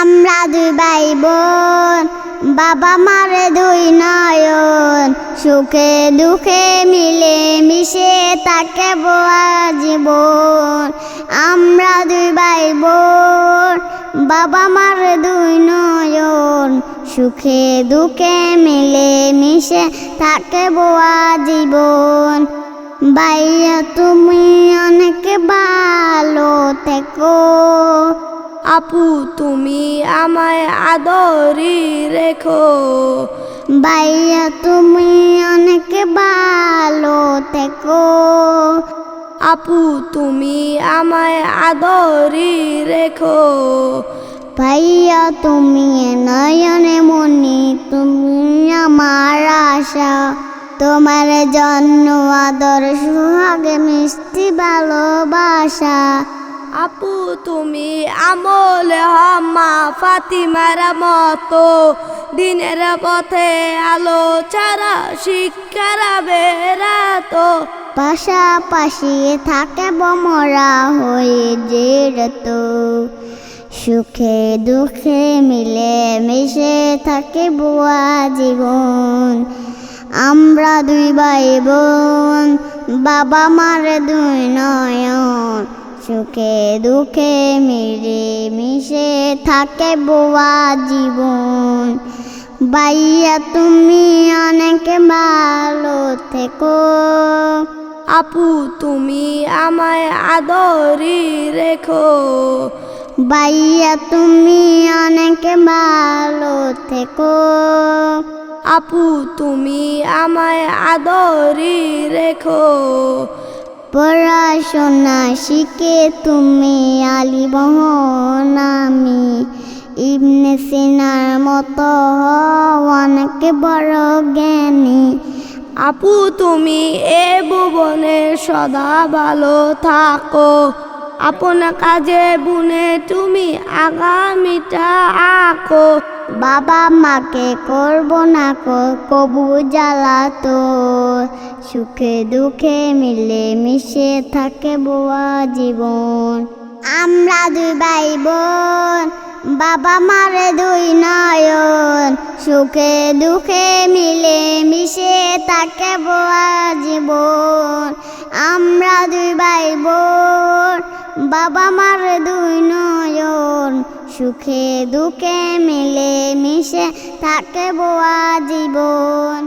আমরা দুই ভাই বোন, বাবা মারে দুই নয়ন, সুখে দুঃখে মিলে মিশে থাকে বোয়া জীবন। আমরা দুই ভাই বোন, বাবা মারে দুই নয়ন, সুখে দুঃখে মিলে মিশে থাকে বোয়া জীবন। ভাইয়া তুমি অনেক ভালো থেকো, আপু তুমি আমায় আদরি রেখো। ভাইয়া তুমি অনেক ভালো থেকো, আপু তুমি আমায় আদরি রেখো। ভাইয়া তুমি নয়নে মনি, তুমি আমার আশা, তোমার জন্য আদর সোহাগে মিষ্টি ভালোবাসা। আপু তুমি আমলে হম্মা ফাতিমার মতো, দিনের পথে আলো ছাড়া শিক্ষার বেরাতো। পাশাপাশি থাকে বমরা হয়ে যেত, সুখে দুঃখে মিলে মিশে থাকে বুয়া জীবন। আমরা দুই ভাই বোন, বাবা মার দুই নয়ন, সুখে দুঃখে মিলে মিশে থাকে বুয়া জীবন। ভাইয়া তুমি অনেক ভালো থেকো, আপু তুমি আমায় আদরি রেখো। ভাইয়া তুমি অনেক ভালো থেকো, আপু তুমি আমায় আদরি রেখো। পড়াশোনা শিখে তুমি আলিম আমি, ইবনে সিনার মতো হও অনেক বড় জ্ঞানী। আপু তুমি এ ভুবনে সদা ভালো থাকো, আপন কাজে বুনে তুমি আগামীটা আঁকো। বাবা মাকে করব না কবু জ্বালাতো, সুখে দুঃখে মিলে মিশে থাকে বুয়া জীবন। আমরা দুই ভাই বোন, বাবা মারে দুই নয়ন, সুখে দুঃখে মিলে মিশে থাকে বুয়া জীবন। আমরা দুই ভাই বোন, বাবা মারে দুই নয়ন, সুখে দুঃখে মিলে মিশে থাকে বুয়া জীবন।